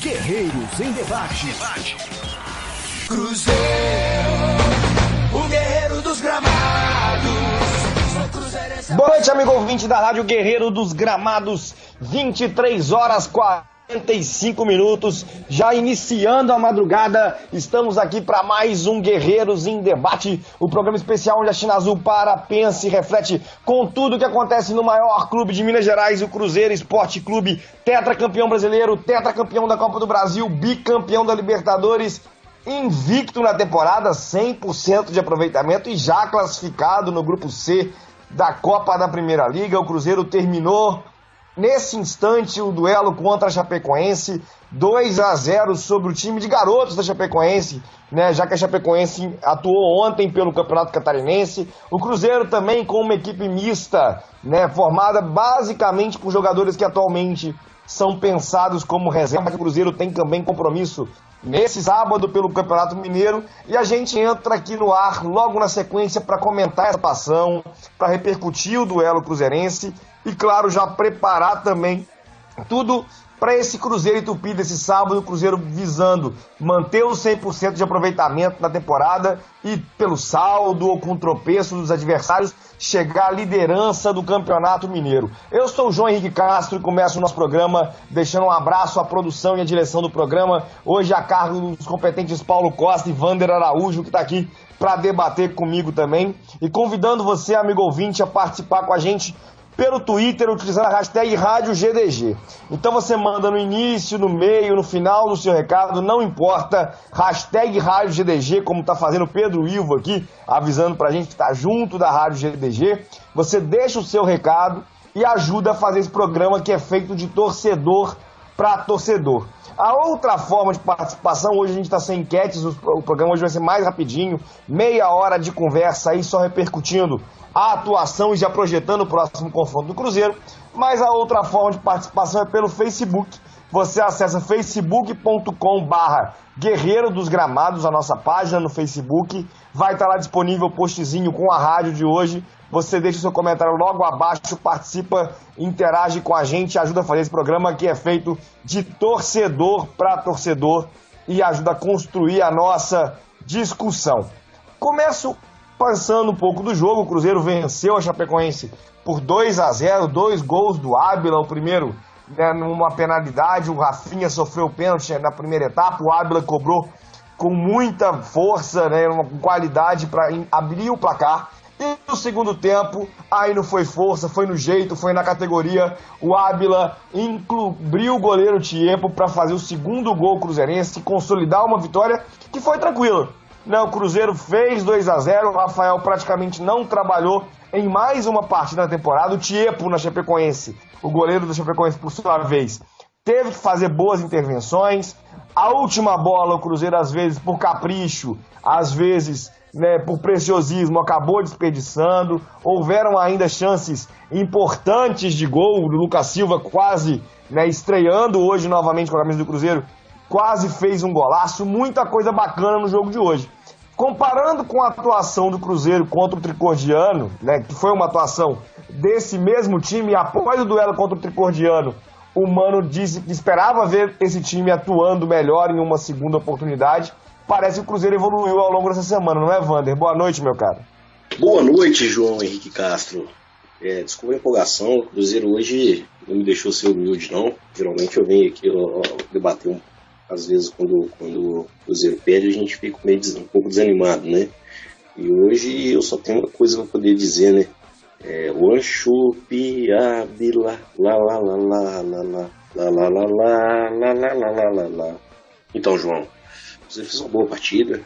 Guerreiros em Debate. Cruzeiro, o guerreiro dos gramados. Boa noite, amigo ouvinte da Rádio Guerreiro dos Gramados. 23 horas 45 minutos, já iniciando a madrugada. Estamos aqui para mais um Guerreiros em Debate, o programa especial onde a China Azul para, pensa e reflete com tudo o que acontece no maior clube de Minas Gerais, o Cruzeiro Esporte Clube, tetracampeão brasileiro, tetracampeão da Copa do Brasil, bicampeão da Libertadores, invicto na temporada, 100% de aproveitamento e já classificado no grupo C da Copa da Primeira Liga. O Cruzeiro terminou nesse instante o duelo contra a Chapecoense, 2-0 sobre o time de garotos da Chapecoense, né, já que a Chapecoense atuou ontem pelo Campeonato Catarinense. O Cruzeiro também com uma equipe mista, né, formada basicamente por jogadores que atualmente são pensados como reserva. O Cruzeiro tem também compromisso nesse sábado pelo Campeonato Mineiro, e a gente entra aqui no ar logo na sequência para comentar essa ação, para repercutir o duelo cruzeirense e, claro, já preparar também tudo para esse Cruzeiro e Tupi desse sábado. O Cruzeiro visando manter o 100% de aproveitamento na temporada e, pelo saldo ou com tropeço dos adversários, chegar à liderança do Campeonato Mineiro. Eu sou o João Henrique Castro e começo o nosso programa deixando um abraço à produção e à direção do programa, hoje a cargo dos competentes Paulo Costa e Vander Araújo, que está aqui para debater comigo também, e convidando você, amigo ouvinte, a participar com a gente pelo Twitter, utilizando a hashtag Rádio GDG. Então você manda no início, no meio, no final do seu recado, não importa, hashtag Rádio GDG, como está fazendo o Pedro Ivo aqui, avisando pra gente que está junto da Rádio GDG. Você deixa o seu recado e ajuda a fazer esse programa que é feito de torcedor para torcedor. A outra forma de participação, hoje a gente está sem enquetes, o programa hoje vai ser mais rapidinho, meia hora de conversa aí, só repercutindo a atuação e já projetando o próximo confronto do Cruzeiro. Mas a outra forma de participação é pelo Facebook. Você acessa facebook.com/Guerreiro dos Gramados, a nossa página no Facebook. Vai estar lá disponível o postzinho com a rádio de hoje. Você deixa o seu comentário logo abaixo, participa, interage com a gente, ajuda a fazer esse programa que é feito de torcedor para torcedor e ajuda a construir a nossa discussão. Começo pensando um pouco do jogo. O Cruzeiro venceu a Chapecoense por 2-0, 2 gols do Ábila, o primeiro, né, numa penalidade, o Rafinha sofreu o pênalti na primeira etapa, o Ábila cobrou com muita força, né, com qualidade para abrir o placar. E no segundo tempo, aí não foi força, foi no jeito, foi na categoria. O Ábila encobriu o goleiro Tiepo para fazer o segundo gol cruzeirense e consolidar uma vitória que foi tranquila. Não, o Cruzeiro fez 2-0, o Rafael praticamente não trabalhou em mais uma partida da temporada. O Tiepo na Chapecoense, o goleiro da Chapecoense, por sua vez, teve que fazer boas intervenções. A última bola, o Cruzeiro, às vezes por capricho, às vezes, né, por preciosismo, acabou desperdiçando. Houveram ainda chances importantes de gol. O Lucas Silva quase, né, estreando hoje novamente com a camisa do Cruzeiro, quase fez um golaço. Muita coisa bacana no jogo de hoje. Comparando com a atuação do Cruzeiro contra o Tricordiano, né, que foi uma atuação desse mesmo time, após o duelo contra o Tricordiano, o Mano disse que esperava ver esse time atuando melhor em uma segunda oportunidade. Parece que o Cruzeiro evoluiu ao longo dessa semana, não é, Vander? Boa noite, meu cara. Boa noite, João Henrique Castro. Desculpa a empolgação, o Cruzeiro hoje não me deixou ser humilde, não. Geralmente eu venho aqui debater às vezes quando o Cruzeiro perde, a gente fica um pouco desanimado, né? E hoje eu só tenho uma coisa para poder dizer, né? O Anchupi, Ábila, lá, lá, lá, lá, lá, lá, lá, lá, lá, lá, lá, lá, lá, lá, lá. Então, João, você fez uma boa partida,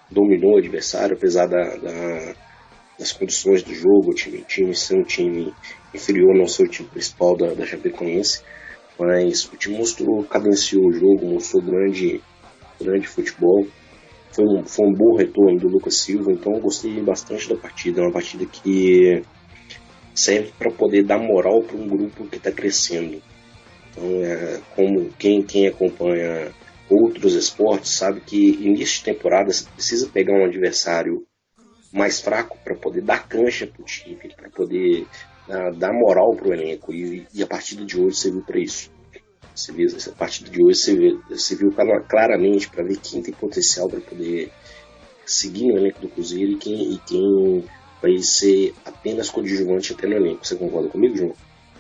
dominou o adversário, apesar das condições do jogo, o time ser um time inferior, não ser o time principal da Chapecoense, mas o time cadenciou o jogo, mostrou grande futebol. Foi um bom retorno do Lucas Silva, então eu gostei bastante da partida. É uma partida que serve para poder dar moral para um grupo que está crescendo. Então, como quem acompanha outros esportes sabe que início de temporada você precisa pegar um adversário mais fraco para poder dar cancha para o time, para poder dar moral para o elenco, e a partida de hoje serviu para isso. Você viu essa partida de hoje, você viu claramente para ver quem tem potencial para poder seguir no elenco do Cruzeiro e quem vai ser apenas coadjuvante até no elenco. Você concorda comigo, João?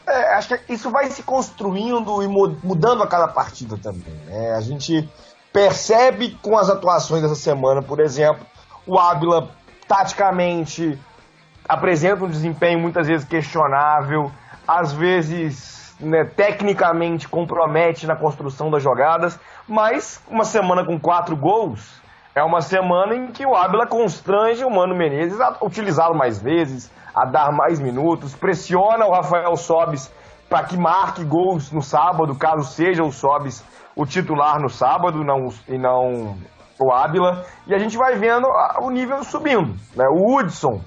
Acho que isso vai se construindo e mudando a cada partida também, né? A gente percebe com as atuações dessa semana, por exemplo, o Ávila taticamente apresenta um desempenho muitas vezes questionável, às vezes, né, tecnicamente compromete na construção das jogadas, mas uma semana com 4 gols é uma semana em que o Ávila constrange o Mano Menezes a utilizá-lo mais vezes, a dar mais minutos, pressiona o Rafael Sobis para que marque gols no sábado, caso seja o Sobis o titular no sábado e não o Ávila, e a gente vai vendo o nível subindo, né? O Hudson,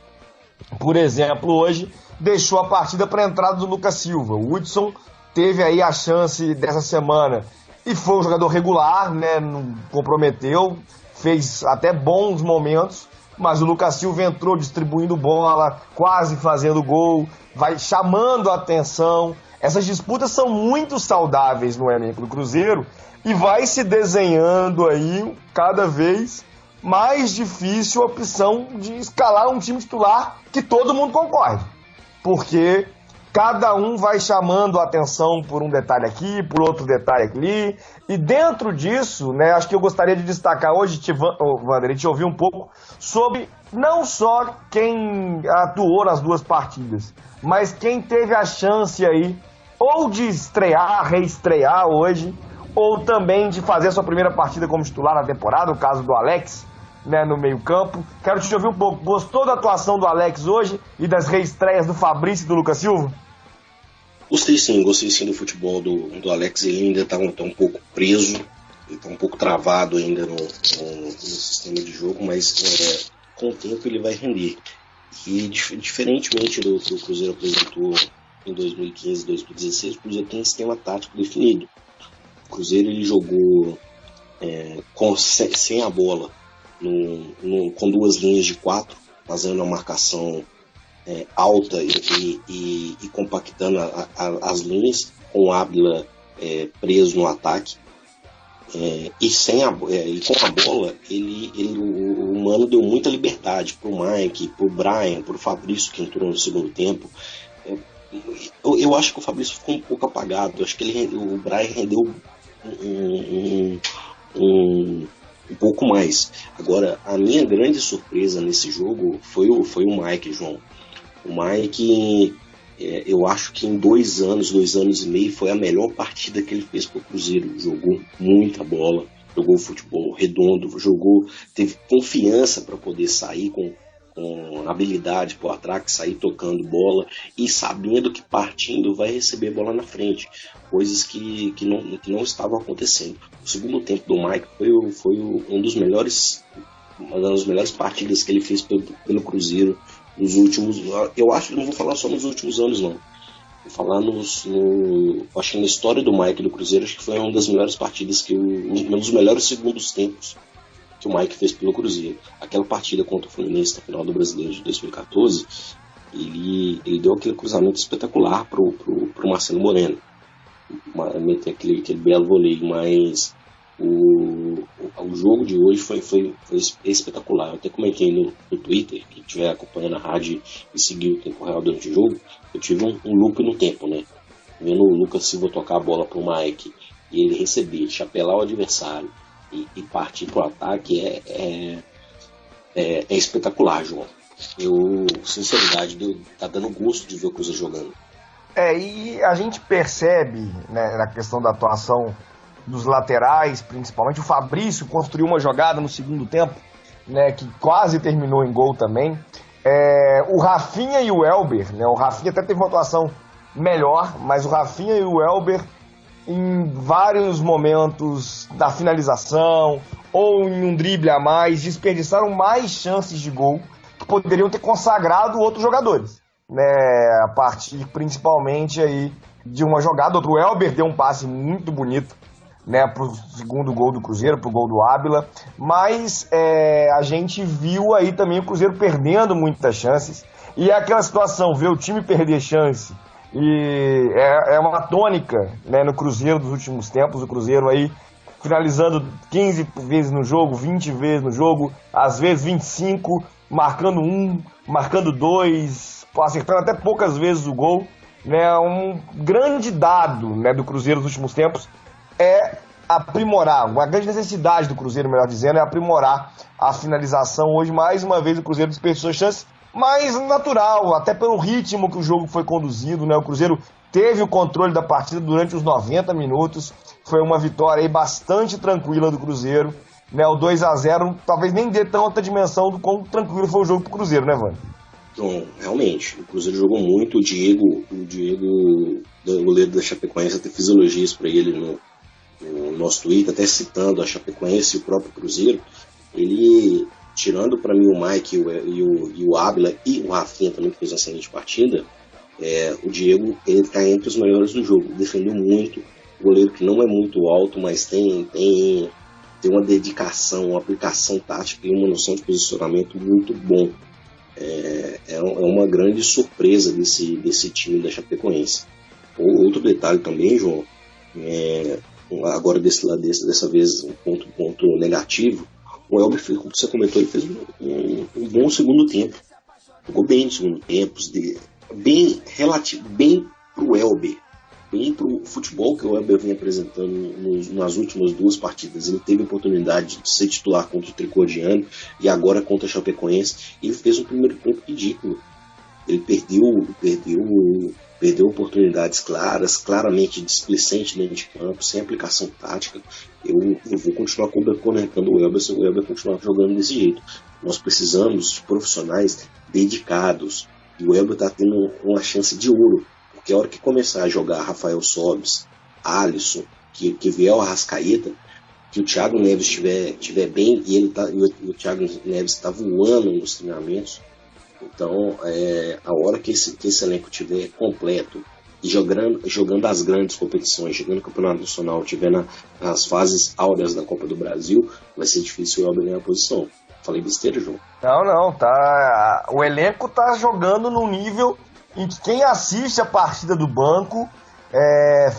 por exemplo, hoje deixou a partida para a entrada do Lucas Silva. O Hudson teve aí a chance dessa semana e foi um jogador regular, né? Não comprometeu, fez até bons momentos, mas o Lucas Silva entrou distribuindo bola, quase fazendo gol, vai chamando a atenção. Essas disputas são muito saudáveis no elenco do Cruzeiro e vai se desenhando aí cada vez mais difícil a opção de escalar um time titular que todo mundo concorde, porque cada um vai chamando a atenção por um detalhe aqui, por outro detalhe ali, e dentro disso, né, acho que eu gostaria de destacar hoje, Wander, te ouvir um pouco sobre não só quem atuou nas 2 partidas, mas quem teve a chance aí ou de estrear, reestrear hoje, ou também de fazer a sua primeira partida como titular na temporada, o caso do Alex, né, no meio-campo. Quero te ouvir um pouco. Gostou da atuação do Alex hoje e das reestreias do Fabrício e do Lucas Silva? Gostei sim do futebol do Alex. Ele ainda está um pouco preso, ele está um pouco travado ainda no sistema de jogo, mas com o tempo ele vai render. E diferentemente do que o Cruzeiro apresentou em 2015, 2016, o Cruzeiro tem um sistema tático definido. O Cruzeiro ele jogou sem a bola, com 2 linhas de 4, fazendo uma marcação alta e compactando as linhas, com o Ávila preso no ataque. E com a bola, o Mano deu muita liberdade para o Mike, para o Brian, para o Fabrício, que entrou no segundo tempo. Eu acho que o Fabrício ficou um pouco apagado. Eu acho que o Brian rendeu um pouco mais. Agora, a minha grande surpresa nesse jogo foi o Mike, João. O Mike, eu acho que em 2 anos e meio, foi a melhor partida que ele fez para o Cruzeiro. Jogou muita bola, jogou futebol redondo, teve confiança para poder sair com habilidade para o ataque, sair tocando bola e sabendo que partindo vai receber bola na frente, coisas que não estavam acontecendo. O segundo tempo do Mike foi uma das melhores partidas que ele fez pelo Cruzeiro nos últimos. Eu acho que não vou falar só nos últimos anos, não. Vou falar acho que na história do Mike do Cruzeiro, acho que foi uma das melhores partidas, um dos melhores segundos tempos que o Mike fez pelo Cruzeiro. Aquela partida contra o Fluminense na final do Brasileiro de 2014, ele deu aquele cruzamento espetacular pro Marcelo Moreno, meter aquele belo voleio, mas o jogo de hoje foi espetacular. Eu até comentei no Twitter, que estiver acompanhando a rádio e seguir o tempo real durante o jogo, eu tive um loop no tempo, né? Vendo o Lucas Silva tocar a bola pro Mike e ele receber, chapelar o adversário e partir pro ataque é espetacular, João. Sinceridade, tá dando gosto de ver o Cruzeiro jogando. E a gente percebe, né, na questão da atuação dos laterais, principalmente o Fabrício construiu uma jogada no segundo tempo, né, que quase terminou em gol também. O Rafinha e o Elber, né, o Rafinha até teve uma atuação melhor, mas o Rafinha e o Elber, em vários momentos da finalização ou em um drible a mais, desperdiçaram mais chances de gol que poderiam ter consagrado outros jogadores, né, a partir principalmente aí de uma jogada. O Elber deu um passe muito bonito, né, pro segundo gol do Cruzeiro, pro gol do Ávila, mas a gente viu aí também o Cruzeiro perdendo muitas chances, e é aquela situação, ver o time perder chance E é uma tônica, né, no Cruzeiro dos últimos tempos. O Cruzeiro aí finalizando 15 vezes no jogo, 20 vezes no jogo, às vezes 25, marcando 1, marcando 2, acertando até poucas vezes o gol. Né, um grande dado, né, do Cruzeiro nos últimos tempos é aprimorar, uma grande necessidade do Cruzeiro, melhor dizendo, é aprimorar a finalização. Hoje, mais uma vez, o Cruzeiro desperdiçou chance, mas natural, até pelo ritmo que o jogo foi conduzido, né? O Cruzeiro teve o controle da partida durante os 90 minutos, foi uma vitória aí bastante tranquila do Cruzeiro, né? O 2-0 talvez nem dê tanta dimensão do quão tranquilo foi o jogo pro Cruzeiro, né, Vânia? Então, realmente, o Cruzeiro jogou muito. O Diego, o goleiro da Chapecoense, até fiz elogios para ele no nosso Twitter, até citando a Chapecoense e o próprio Cruzeiro. Ele, tirando para mim o Mike e o Ávila e o Rafinha também, que fez uma excelente partida, o Diego, ele está entre os melhores do jogo, defendeu muito. O goleiro que não é muito alto, mas tem uma dedicação, uma aplicação tática e uma noção de posicionamento muito bom. É uma grande surpresa desse time da Chapecoense. Outro detalhe também, João, agora dessa vez um ponto negativo, o Elber, como você comentou, ele fez um bom segundo tempo, jogou bem no segundo tempo, bem pro Elber, bem pro futebol que o Elber vem apresentando nas últimas 2 partidas. Ele teve a oportunidade de ser titular contra o Tricodiano e agora contra a Chapecoense. Ele fez um primeiro tempo ridículo. Ele perdeu oportunidades claras, claramente displicente dentro de campo, sem aplicação tática. Eu vou continuar conectando o Elber se o Elber continuar jogando desse jeito. Nós precisamos de profissionais dedicados e o Elber está tendo uma chance de ouro. Porque a hora que começar a jogar Rafael Sobis, Alisson, que vier o Arrascaeta, que o Thiago Neves estiver bem, e o Thiago Neves está voando nos treinamentos, então a hora que esse elenco estiver completo e jogando as grandes competições, jogando o Campeonato Nacional, estiver nas fases áureas da Copa do Brasil, vai ser difícil o Elber ganhar a posição. Falei besteira, João? Não, tá. O elenco tá jogando num nível em que quem assiste a partida do banco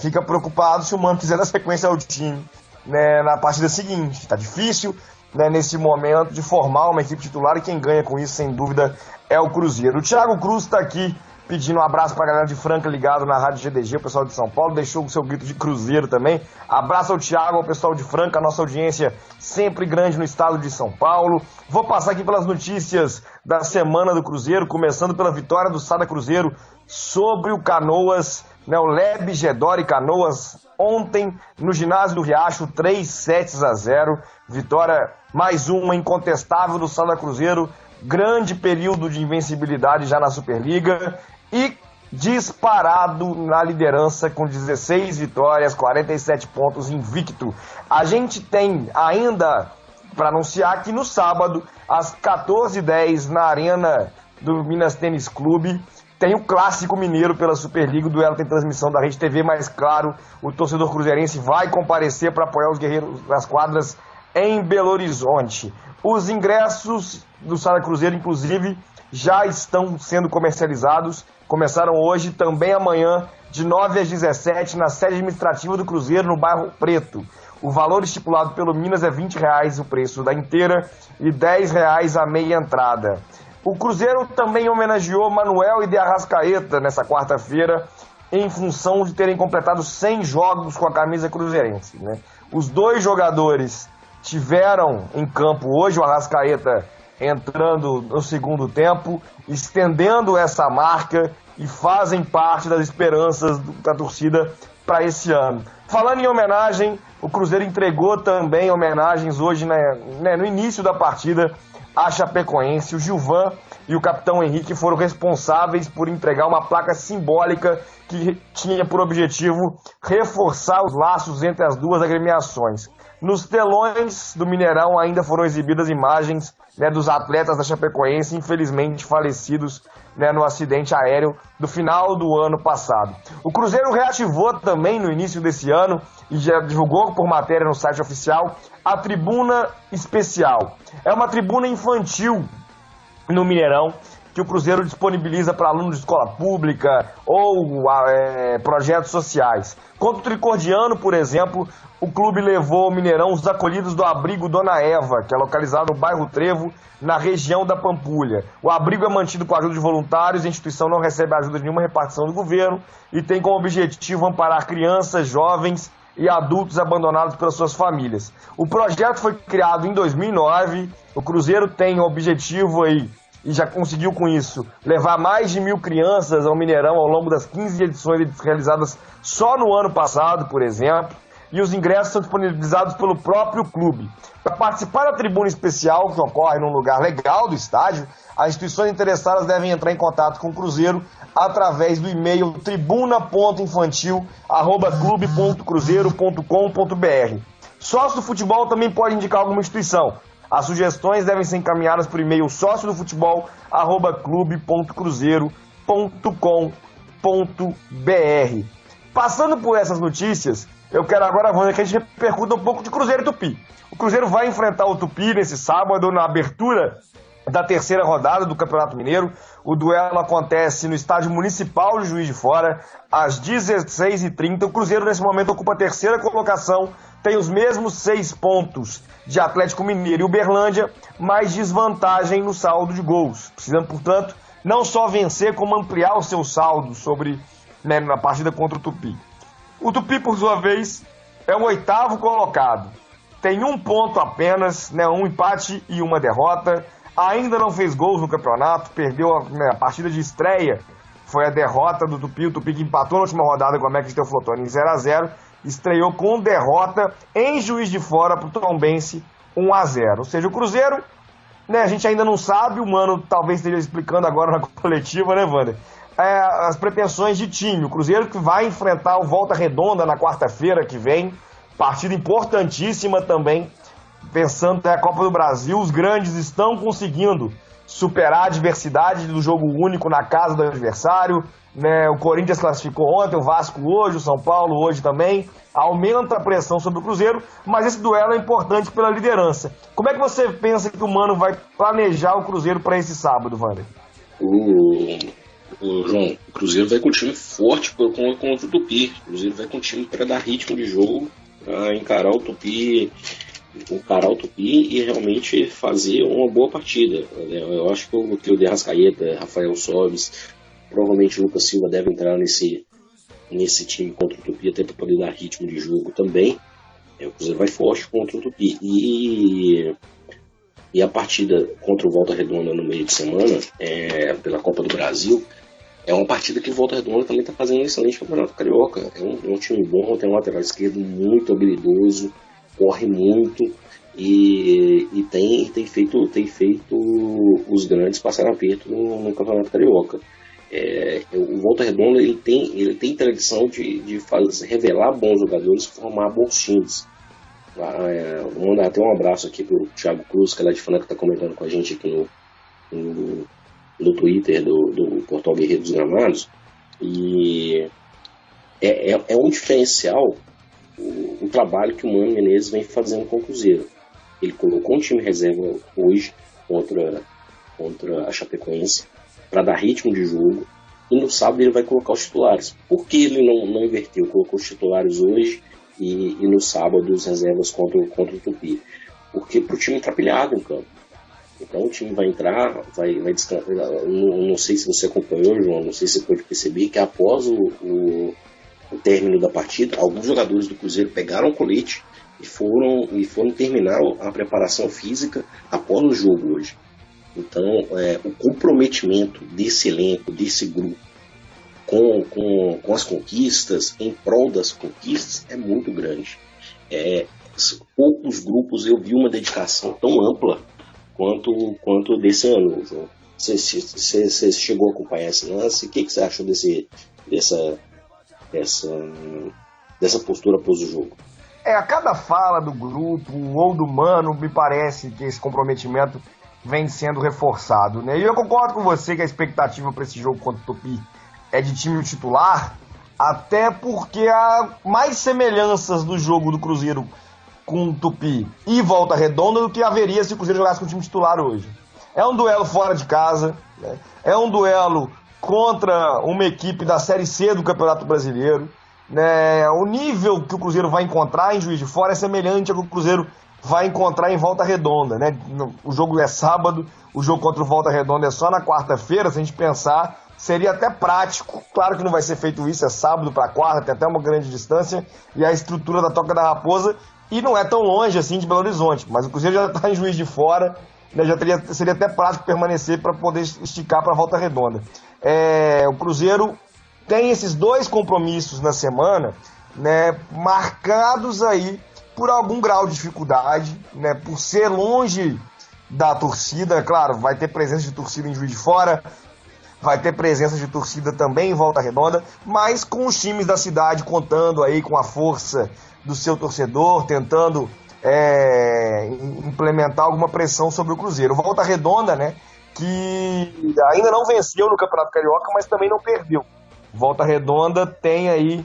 fica preocupado se o Mano quiser dar sequência ao time, né, na partida seguinte. Tá difícil, né, nesse momento de formar uma equipe titular, e quem ganha com isso, sem dúvida, é o Cruzeiro. O Thiago Cruz está aqui pedindo um abraço para a galera de Franca ligado na Rádio GDG, o pessoal de São Paulo, deixou o seu grito de Cruzeiro também. Abraço ao Thiago, ao pessoal de Franca, a nossa audiência sempre grande no estado de São Paulo. Vou passar aqui pelas notícias da semana do Cruzeiro, começando pela vitória do Sada Cruzeiro sobre o Canoas, né, o Leb Gedore Canoas, ontem no ginásio do Riacho, 3-0. Vitória mais uma incontestável do Sada Cruzeiro, grande período de invencibilidade já na Superliga e disparado na liderança com 16 vitórias, 47 pontos, invicto. A gente tem ainda para anunciar que no sábado, às 14h10, na arena do Minas Tênis Clube, tem o Clássico Mineiro pela Superliga. O duelo tem transmissão da Rede TV, mas claro, o torcedor cruzeirense vai comparecer para apoiar os guerreiros nas quadras em Belo Horizonte. Os ingressos do Sada Cruzeiro, inclusive, já estão sendo comercializados. Começaram hoje, também amanhã, de 9 às 17, na sede administrativa do Cruzeiro, no bairro Preto. O valor estipulado pelo Minas é R$20 o preço da inteira e R$10 a meia entrada. O Cruzeiro também homenageou Manuel e de Arrascaeta nessa quarta-feira, em função de terem completado 100 jogos com a camisa cruzeirense, né? Os 2 jogadores tiveram em campo hoje, o Arrascaeta entrando no segundo tempo, estendendo essa marca, e fazem parte das esperanças da torcida para esse ano. Falando em homenagem, o Cruzeiro entregou também homenagens hoje, no início da partida, à Chapecoense. O Gilvan e o capitão Henrique foram responsáveis por entregar uma placa simbólica que tinha por objetivo reforçar os laços entre as duas agremiações. Nos telões do Mineirão ainda foram exibidas imagens, dos atletas da Chapecoense, infelizmente falecidos, no acidente aéreo do final do ano passado. O Cruzeiro reativou também no início desse ano, e já divulgou por matéria no site oficial, a tribuna especial. É uma tribuna infantil no Mineirão, que o Cruzeiro disponibiliza para alunos de escola pública ou projetos sociais. Contra o Tricordiano, por exemplo, o clube levou ao Mineirão os acolhidos do abrigo Dona Eva, que é localizado no bairro Trevo, na região da Pampulha. O abrigo é mantido com a ajuda de voluntários, a instituição não recebe ajuda de nenhuma repartição do governo e tem como objetivo amparar crianças, jovens e adultos abandonados pelas suas famílias. O projeto foi criado em 2009, o Cruzeiro tem o objetivo aí, e já conseguiu com isso, levar mais de 1.000 crianças ao Mineirão ao longo das 15 edições realizadas só no ano passado, por exemplo, e os ingressos são disponibilizados pelo próprio clube. Para participar da tribuna especial, que ocorre num lugar legal do estádio, as instituições interessadas devem entrar em contato com o Cruzeiro através do e-mail tribuna.infantil@clube.cruzeiro.com.br. Sócio do futebol também pode indicar alguma instituição. As sugestões devem ser encaminhadas por e-mail sócio-do-futebol@clube.cruzeiro.com.br. Passando por essas notícias, eu quero agora, Wander, que a gente repercuta um pouco de Cruzeiro e Tupi. O Cruzeiro vai enfrentar o Tupi nesse sábado, na abertura da terceira rodada do Campeonato Mineiro. O duelo acontece no Estádio Municipal de Juiz de Fora, às 16h30. O Cruzeiro, nesse momento, ocupa a terceira colocação, tem os mesmos 6 pontos de Atlético Mineiro e Uberlândia, mais desvantagem no saldo de gols. Precisando, portanto, não só vencer, como ampliar o seu saldo na partida contra o Tupi. O Tupi, por sua vez, é o 8º colocado. Tem 1 ponto apenas, um empate e 1 derrota. Ainda não fez gols no campeonato, perdeu a partida de estreia. Foi a derrota do Tupi, o Tupi que empatou na última rodada com a América de Teoflotone em 0-0. Estreou com derrota em Juiz de Fora para o Tombense 1-0. Ou seja, o Cruzeiro, a gente ainda não sabe, o Mano talvez esteja explicando agora na coletiva, né, Wander? As pretensões de time. O Cruzeiro que vai enfrentar o Volta Redonda na quarta-feira que vem, partida importantíssima também, pensando na Copa do Brasil. Os grandes estão conseguindo superar a adversidade do jogo único na casa do adversário. O Corinthians classificou ontem, o Vasco hoje, o São Paulo hoje também. Aumenta a pressão sobre o Cruzeiro, mas esse duelo é importante pela liderança. Como é que você pensa que o Mano vai planejar o Cruzeiro para esse sábado, Wander? João, o Cruzeiro vai com um time forte contra o Tupi. O Cruzeiro vai com um time para dar ritmo de jogo, para encarar o Tupi e realmente fazer uma boa partida. Eu acho que o De Arrascaeta, Rafael Sobis, provavelmente o Lucas Silva deve entrar nesse time contra o Tupi, até para poder dar ritmo de jogo também. O Cruzeiro vai forte contra o Tupi. E a partida contra o Volta Redonda no meio de semana, pela Copa do Brasil, é uma partida que o Volta Redonda também está fazendo um excelente campeonato carioca. É um time bom, tem um lateral esquerdo muito habilidoso, corre muito e tem feito os grandes passar aperto no campeonato carioca. O Volta Redonda ele tem tradição de revelar bons jogadores e formar bons times. Vou mandar até um abraço aqui pro Thiago Cruz, que é lá de Fana, que está comentando com a gente aqui no Twitter do Portal Guerreiro dos Gramados. E é um diferencial o trabalho que o Mano Menezes vem fazendo com o Cruzeiro. Ele colocou um time reserva hoje contra a Chapecoense para dar ritmo de jogo, e no sábado ele vai colocar os titulares. Por que ele não inverteu? Colocou os titulares hoje e no sábado as reservas contra o Tupi? Porque pro time entrar pilhado em campo. Então o time vai entrar, vai descansar. Não sei se você acompanhou, João, não sei se você pode perceber que após o término da partida, alguns jogadores do Cruzeiro pegaram o colete e foram terminar a preparação física após o jogo hoje. Então, o comprometimento desse elenco, desse grupo, com as conquistas, em prol das conquistas, é muito grande. Poucos grupos eu vi uma dedicação tão ampla quanto desse ano, João. Você chegou a acompanhar esse lance? O que você achou dessa postura após o jogo? A cada fala do grupo ou do Mano, me parece que esse comprometimento vem sendo reforçado, né? E eu concordo com você que a expectativa para esse jogo contra o Tupi é de time titular, até porque há mais semelhanças do jogo do Cruzeiro com o Tupi e Volta Redonda do que haveria se o Cruzeiro jogasse com o time titular hoje. É um duelo fora de casa, né? É um duelo contra uma equipe da Série C do Campeonato Brasileiro, né? O nível que o Cruzeiro vai encontrar em Juiz de Fora é semelhante ao que o Cruzeiro vai encontrar em Volta Redonda, né? O jogo é sábado, o jogo contra o Volta Redonda é só na quarta-feira. Se a gente pensar, seria até prático. Claro que não vai ser feito isso, é sábado para quarta, tem até uma grande distância, e a estrutura da Toca da Raposa, e não é tão longe assim de Belo Horizonte, mas o Cruzeiro já está em Juiz de Fora, né? Seria até prático permanecer para poder esticar para a Volta Redonda. O Cruzeiro tem esses 2 compromissos na semana, né, marcados aí por algum grau de dificuldade, né, por ser longe da torcida. Claro, vai ter presença de torcida em Juiz de Fora, vai ter presença de torcida também em Volta Redonda, mas com os times da cidade contando aí com a força do seu torcedor, tentando implementar alguma pressão sobre o Cruzeiro. Volta Redonda, né, que ainda não venceu no Campeonato Carioca, mas também não perdeu. Volta Redonda tem aí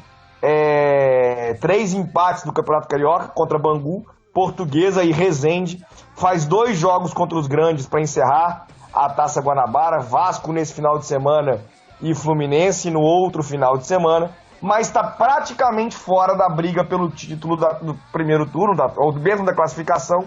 3 empates no Campeonato Carioca contra Bangu, Portuguesa e Resende. Faz 2 jogos contra os grandes para encerrar a Taça Guanabara, Vasco nesse final de semana e Fluminense no outro final de semana, mas está praticamente fora da briga pelo título do primeiro turno, ou mesmo da classificação.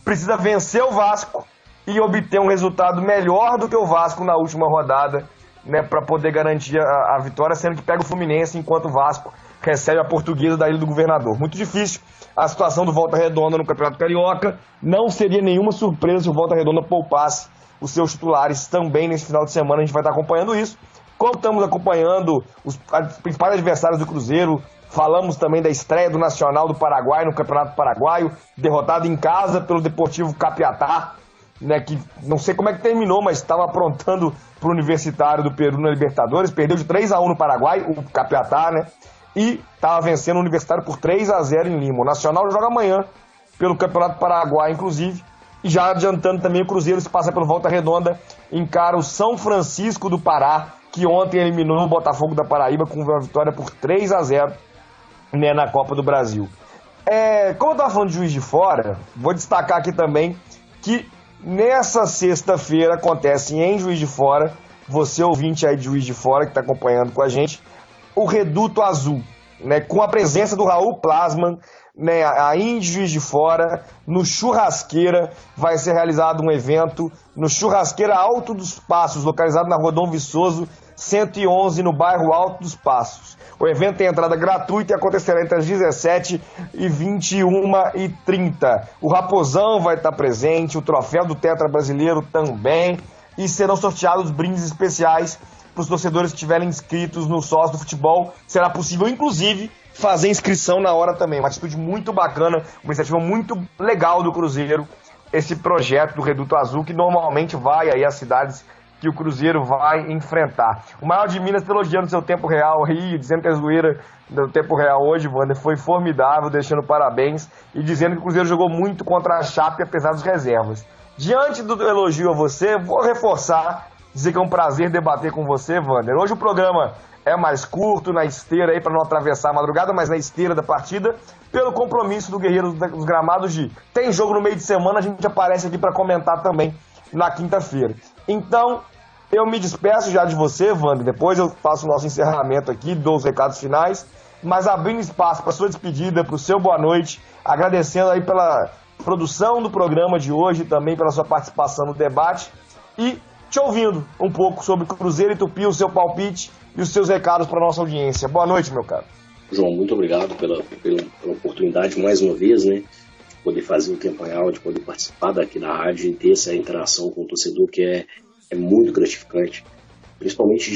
Precisa vencer o Vasco e obter um resultado melhor do que o Vasco na última rodada, né, para poder garantir a vitória, sendo que pega o Fluminense enquanto o Vasco recebe a Portuguesa da Ilha do Governador. Muito difícil a situação do Volta Redonda no Campeonato Carioca. Não seria nenhuma surpresa se o Volta Redonda poupasse os seus titulares também nesse final de semana. A gente vai estar acompanhando isso. Como estamos acompanhando os principais adversários do Cruzeiro, falamos também da estreia do Nacional do Paraguai no Campeonato Paraguaio, derrotado em casa pelo Deportivo Capiatá, né, que não sei como é que terminou, mas estava aprontando para o Universitário do Peru na Libertadores. Perdeu de 3-1 no Paraguai, o Capiatá, né? E estava vencendo o Universitário por 3-0 em Lima. O Nacional joga amanhã pelo Campeonato Paraguai, inclusive. E já adiantando também, o Cruzeiro, se passa pelo Volta Redonda, encara o São Francisco do Pará, que ontem eliminou o Botafogo da Paraíba com uma vitória por 3-0, né, na Copa do Brasil. Como eu estava falando de Juiz de Fora, vou destacar aqui também que nessa sexta-feira acontece em Juiz de Fora, você ouvinte aí de Juiz de Fora que está acompanhando com a gente, o Reduto Azul, né, com a presença do Raul Plasman, né, aí em Juiz de Fora, no Churrasqueira, vai ser realizado um evento no Churrasqueira Alto dos Passos, localizado na Rua Dom Viçoso, 111, no bairro Alto dos Passos. O evento tem entrada gratuita e acontecerá entre as 17 e 21h30. O Raposão vai estar presente, o troféu do Tetra Brasileiro também, e serão sorteados brindes especiais para os torcedores que estiverem inscritos no Sócio do Futebol. Será possível, inclusive, fazer inscrição na hora também. Uma atitude muito bacana, uma iniciativa muito legal do Cruzeiro, esse projeto do Reduto Azul, que normalmente vai aí às cidades que o Cruzeiro vai enfrentar. O Maior de Minas está elogiando seu tempo real aí, dizendo que a zoeira do tempo real hoje, Wander, foi formidável, deixando parabéns e dizendo que o Cruzeiro jogou muito contra a Chape, apesar das reservas. Diante do elogio a você, vou reforçar, dizer que é um prazer debater com você, Wander. Hoje o programa é mais curto, na esteira aí, para não atravessar a madrugada, mas na esteira da partida, pelo compromisso do Guerreiro dos Gramados de tem jogo no meio de semana, a gente aparece aqui para comentar também na quinta-feira. Então, eu me despeço já de você, Wander, depois eu faço o nosso encerramento aqui, dou os recados finais, mas abrindo espaço para sua despedida, para o seu boa noite, agradecendo aí pela produção do programa de hoje, também pela sua participação no debate, e te ouvindo um pouco sobre Cruzeiro e Tupi, o seu palpite e os seus recados para a nossa audiência. Boa noite, meu caro. João, muito obrigado pela oportunidade mais uma vez, né, de poder fazer o Tempo Real, de poder participar daqui da rádio e ter essa interação com o torcedor que é muito gratificante, principalmente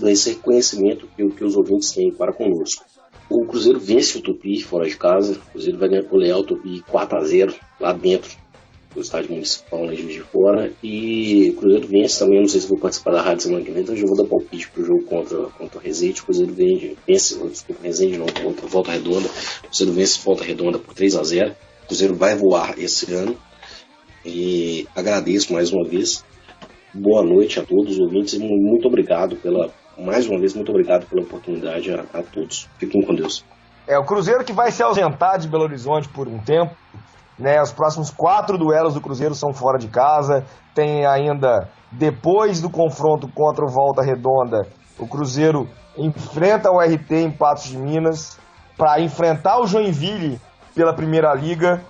desse reconhecimento que os ouvintes têm para conosco. O Cruzeiro vence o Tupi fora de casa, o Cruzeiro vai golear o Tupi 4-0 lá dentro do estádio municipal lá em Juiz de Fora, e o Cruzeiro vence também, não sei se vou participar da rádio semana que vem, então eu já vou dar palpite pro jogo contra o Resende. O Cruzeiro vence, desculpa, Resende não, contra Volta Redonda, o Cruzeiro vence Volta Redonda por 3-0, o Cruzeiro vai voar esse ano, e agradeço mais uma vez, boa noite a todos os ouvintes, e muito obrigado mais uma vez, muito obrigado pela oportunidade a todos, fiquem com Deus. O Cruzeiro que vai se ausentar de Belo Horizonte por um tempo, né? Os próximos 4 duelos do Cruzeiro são fora de casa. Tem ainda, depois do confronto contra o Volta Redonda, o Cruzeiro enfrenta o RT em Patos de Minas para enfrentar o Joinville pela Primeira Liga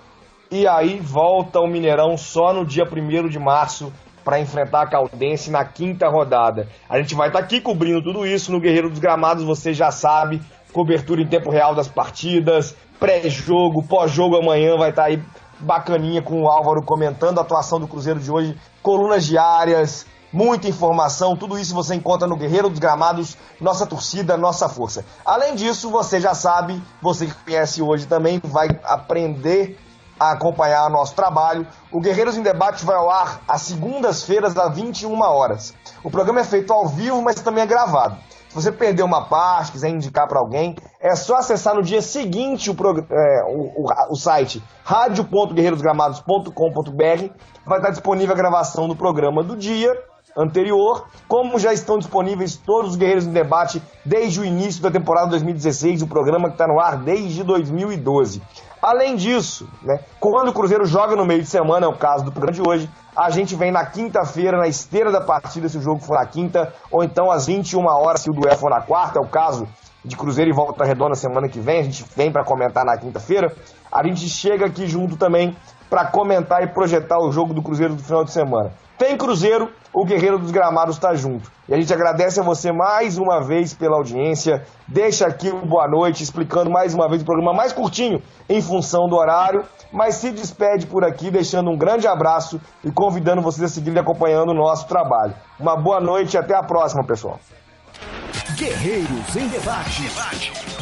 e aí volta ao Mineirão só no dia 1º de março para enfrentar a Caldense na 5ª rodada. A gente vai estar aqui cobrindo tudo isso no Guerreiro dos Gramados, você já sabe, cobertura em tempo real das partidas, pré-jogo, pós-jogo amanhã vai estar aí bacaninha com o Álvaro comentando a atuação do Cruzeiro de hoje, colunas diárias, muita informação, tudo isso você encontra no Guerreiro dos Gramados, nossa torcida, nossa força. Além disso, você já sabe, você que conhece hoje também vai aprender a acompanhar nosso trabalho. O Guerreiros em Debate vai ao ar às segundas-feiras às 21 horas. O programa é feito ao vivo, mas também é gravado. Se você perdeu uma parte, quiser indicar para alguém, é só acessar no dia seguinte o site radio.guerreirosgramados.com.br. Vai estar disponível a gravação do programa do dia anterior, como já estão disponíveis todos os Guerreiros em Debate desde o início da temporada 2016, o programa que está no ar desde 2012. Além disso, né, quando o Cruzeiro joga no meio de semana, é o caso do programa de hoje, a gente vem na quinta-feira, na esteira da partida, se o jogo for na quinta, ou então às 21 horas, se o duelo for na quarta, é o caso de Cruzeiro e Volta Redonda semana que vem, a gente vem para comentar na quinta-feira, a gente chega aqui junto também para comentar e projetar o jogo do Cruzeiro do final de semana. Tem Cruzeiro, o Guerreiro dos Gramados está junto. E a gente agradece a você mais uma vez pela audiência. Deixa aqui um boa noite, explicando mais uma vez o programa mais curtinho em função do horário, mas se despede por aqui, deixando um grande abraço e convidando vocês a seguirem acompanhando o nosso trabalho. Uma boa noite e até a próxima, pessoal. Guerreiros em Debate.